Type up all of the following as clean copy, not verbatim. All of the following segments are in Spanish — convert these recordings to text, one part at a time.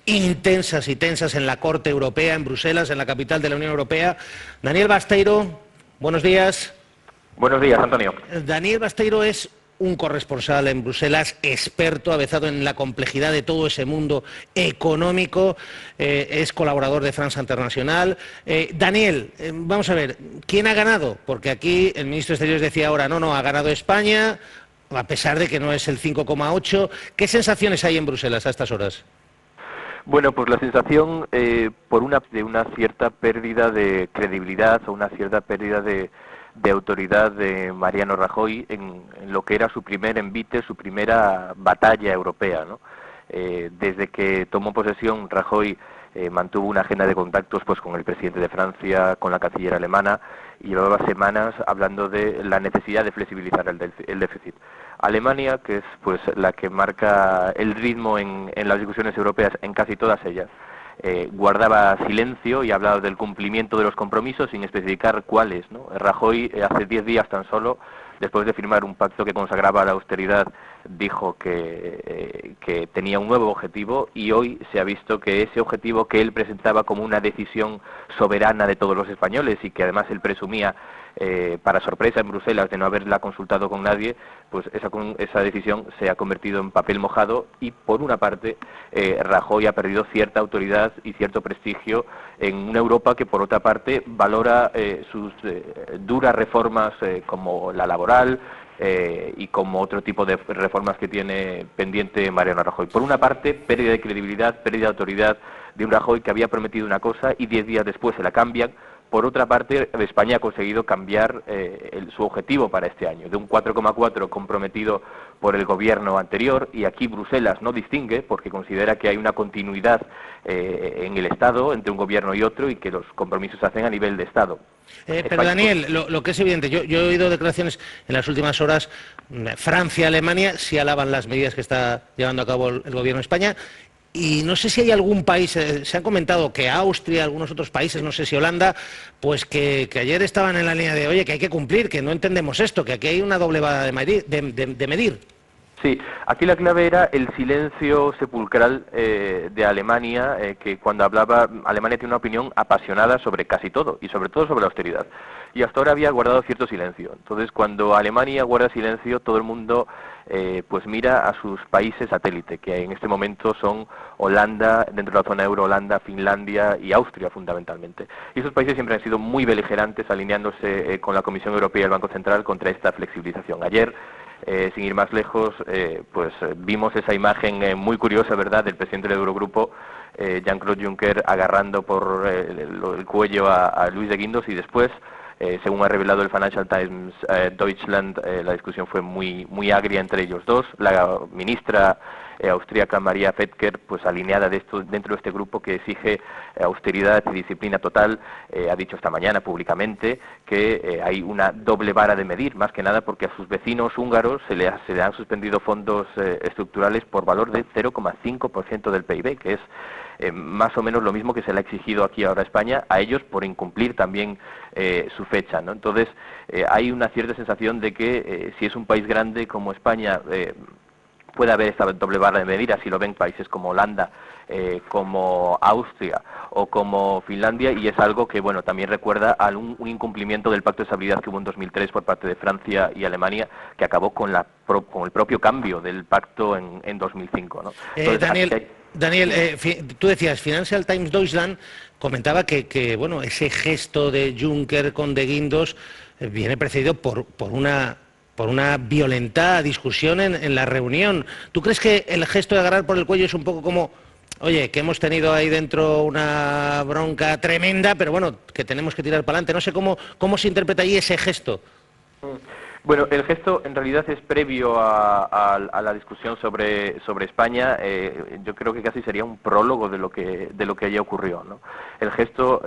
intensas y tensas en la Corte Europea, en Bruselas, en la capital de la Unión Europea. Daniel Basteiro, buenos días. Buenos días, Antonio. Daniel Basteiro es un corresponsal en Bruselas, experto, avezado en la complejidad de todo ese mundo económico, es colaborador de France International. Daniel, vamos a ver, ¿quién ha ganado? Porque aquí el ministro de Exteriores decía ahora, no, ha ganado España, a pesar de que no es el 5,8. ¿Qué sensaciones hay en Bruselas a estas horas? Bueno, pues la sensación de una cierta pérdida de credibilidad o una cierta pérdida de autoridad de Mariano Rajoy en lo que era su primer envite, su primera batalla europea, ¿no? Desde que tomó posesión, Rajoy mantuvo una agenda de contactos pues con el presidente de Francia, con la canciller alemana, y llevaba semanas hablando de la necesidad de flexibilizar el déficit. Alemania, que es pues la que marca el ritmo en las discusiones europeas, en casi todas ellas, guardaba silencio y hablaba del cumplimiento de los compromisos sin especificar cuáles, ¿no? Rajoy hace 10 días tan solo, después de firmar un pacto que consagraba la austeridad, dijo que tenía un nuevo objetivo, y hoy se ha visto que ese objetivo que él presentaba como una decisión soberana de todos los españoles y que además él presumía, para sorpresa en Bruselas, de no haberla consultado con nadie, pues esa decisión se ha convertido en papel mojado, y por una parte Rajoy ha perdido cierta autoridad y cierto prestigio en una Europa que por otra parte valora sus duras reformas como la laboral, y como otro tipo de reformas que tiene pendiente Mariano Rajoy. Por una parte, pérdida de credibilidad, pérdida de autoridad de un Rajoy que había prometido una cosa y 10 días después se la cambian. Por otra parte, España ha conseguido cambiar su objetivo para este año, de un 4,4 comprometido por el gobierno anterior, y aquí Bruselas no distingue porque considera que hay una continuidad en el Estado entre un gobierno y otro, y que los compromisos se hacen a nivel de Estado. Pero Daniel, lo que es evidente, yo he oído declaraciones en las últimas horas, Francia, Alemania sí alaban las medidas que está llevando a cabo el gobierno de España. Y no sé si hay algún país, se han comentado que Austria, algunos otros países, no sé si Holanda, pues que ayer estaban en la línea de, oye, que hay que cumplir, que no entendemos esto, que aquí hay una doble vara de medir. Sí, aquí la clave era el silencio sepulcral de Alemania, que cuando hablaba, Alemania tiene una opinión apasionada sobre casi todo, y sobre todo sobre la austeridad. Y hasta ahora había guardado cierto silencio. Entonces, cuando Alemania guarda silencio, todo el mundo pues mira a sus países satélite, que en este momento son Holanda, dentro de la zona euro, Holanda, Finlandia y Austria fundamentalmente. Y esos países siempre han sido muy beligerantes, alineándose con la Comisión Europea y el Banco Central contra esta flexibilización. Ayer, sin ir más lejos, pues vimos esa imagen muy curiosa, ¿verdad?, del presidente del Eurogrupo, Jean-Claude Juncker, agarrando por el cuello a Luis de Guindos, y después, según ha revelado el Financial Times Deutschland, la discusión fue muy agria entre ellos dos. La ministra austríaca Maria Fettker, pues alineada dentro de este grupo que exige austeridad y disciplina total, ha dicho esta mañana públicamente que hay una doble vara de medir, más que nada porque a sus vecinos húngaros se le han suspendido fondos estructurales por valor de 0,5% del PIB, que es más o menos lo mismo que se le ha exigido aquí ahora a España, a ellos por incumplir también su fecha, ¿no? Entonces, hay una cierta sensación de que si es un país grande como España, puede haber esta doble vara de medir, así lo ven países como Holanda, como Austria o como Finlandia, y es algo que, bueno, también recuerda a un incumplimiento del Pacto de Estabilidad que hubo en 2003 por parte de Francia y Alemania, que acabó con el propio cambio del pacto en 2005, ¿no? Entonces, Daniel, tú decías, Financial Times Deutschland comentaba que bueno, ese gesto de Juncker con De Guindos viene precedido por una violenta discusión en la reunión. ¿Tú crees que el gesto de agarrar por el cuello es un poco como, oye, que hemos tenido ahí dentro una bronca tremenda, pero bueno, que tenemos que tirar para adelante? No sé cómo se interpreta ahí ese gesto. Bueno, el gesto en realidad es previo a la discusión sobre España. Yo creo que casi sería un prólogo de lo que allí ocurrió, ¿no? El gesto,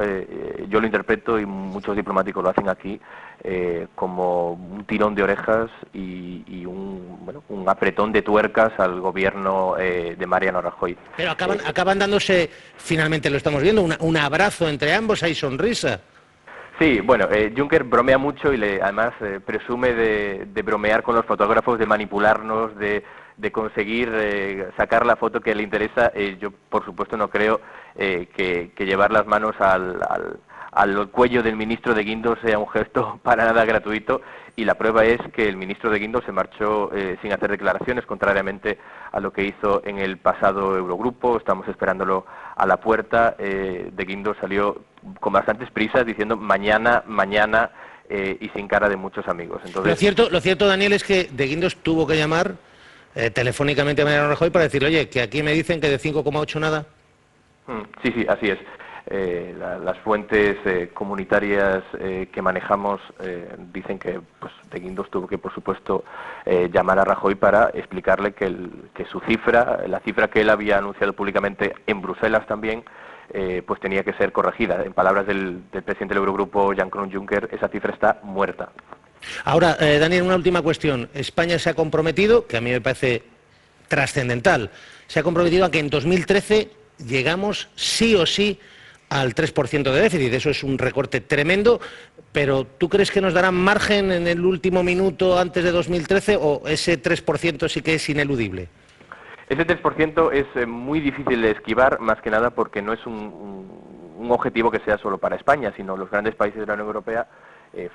yo lo interpreto, y muchos diplomáticos lo hacen aquí, como un tirón de orejas y un apretón de tuercas al gobierno de Mariano Rajoy. Pero acaban dándose, finalmente lo estamos viendo, un abrazo entre ambos, hay sonrisa. Sí, bueno, Juncker bromea mucho y además presume de bromear con los fotógrafos, de manipularnos, de conseguir sacar la foto que le interesa. Yo, por supuesto, no creo que llevar las manos al cuello del ministro de Guindos sea un gesto para nada gratuito, y la prueba es que el ministro de Guindos se marchó sin hacer declaraciones, contrariamente a lo que hizo en el pasado Eurogrupo. Estamos esperándolo a la puerta. De Guindos salió con bastantes prisas diciendo mañana, y sin cara de muchos amigos. Entonces, lo cierto, Daniel, es que De Guindos tuvo que llamar telefónicamente a Mariano Rajoy para decirle, oye, que aquí me dicen que de 5,8 nada. Sí, así es. Las fuentes comunitarias que manejamos dicen que pues, De Guindos tuvo que, por supuesto, llamar a Rajoy para explicarle que su cifra, la cifra que él había anunciado públicamente en Bruselas también, pues tenía que ser corregida. En palabras del presidente del Eurogrupo, Jean-Claude Juncker, esa cifra está muerta. Ahora, Daniel, una última cuestión. España se ha comprometido, que a mí me parece trascendental, se ha comprometido a que en 2013 llegamos sí o sí al 3% de déficit. Eso es un recorte tremendo, pero ¿tú crees que nos darán margen en el último minuto antes de 2013 o ese 3% sí que es ineludible? Ese 3% es muy difícil de esquivar, más que nada porque no es un objetivo que sea solo para España, sino los grandes países de la Unión Europea,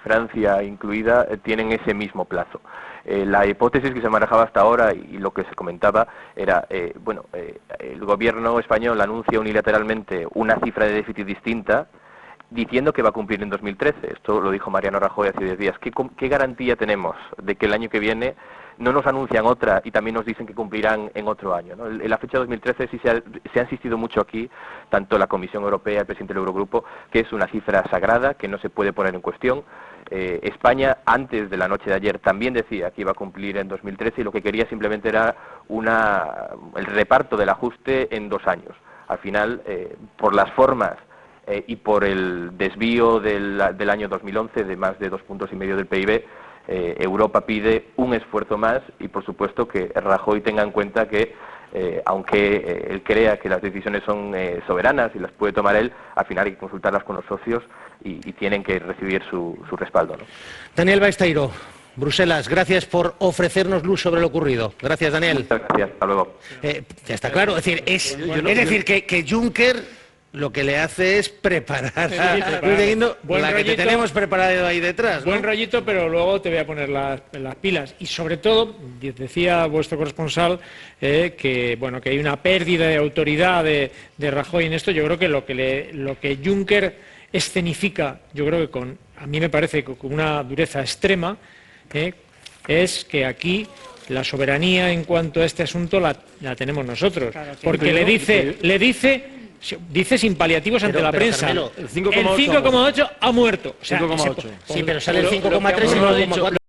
Francia incluida, tienen ese mismo plazo. La hipótesis que se manejaba hasta ahora y lo que se comentaba era, el gobierno español anuncia unilateralmente una cifra de déficit distinta, diciendo que va a cumplir en 2013. Esto lo dijo Mariano Rajoy hace 10 días. ¿Qué garantía tenemos de que el año que viene no nos anuncian otra y también nos dicen que cumplirán en otro año, ¿no? En la fecha 2013 sí se ha insistido mucho aquí, tanto la Comisión Europea, el presidente del Eurogrupo, que es una cifra sagrada, que no se puede poner en cuestión. España, antes de la noche de ayer, también decía que iba a cumplir en 2013 y lo que quería simplemente era el reparto del ajuste en 2 años. Al final, por las formas y por el desvío del año 2011 de más de 2,5 puntos del PIB, Europa pide un esfuerzo más y, por supuesto, que Rajoy tenga en cuenta que, aunque él crea que las decisiones son soberanas y las puede tomar él, al final hay que consultarlas con los socios y tienen que recibir su respaldo, ¿no? Daniel Besteiro, Bruselas, gracias por ofrecernos luz sobre lo ocurrido. Gracias, Daniel. Muchas gracias, hasta luego. Ya está claro, es decir, que Juncker lo que le hace es preparar la que te tenemos preparado ahí detrás, ¿no? Buen rollito, pero luego te voy a poner las pilas. Y sobre todo, decía vuestro corresponsal que hay una pérdida de autoridad de Rajoy en esto. Yo creo que lo que Juncker escenifica, yo creo que a mí me parece que con una dureza extrema, es que aquí la soberanía en cuanto a este asunto la tenemos nosotros. Claro, porque le dice sin paliativos ante la prensa. Carmelo, el 5,8 ha muerto. O sea, 5,8. Sí, pero sale el 5,3 y no el 5,4.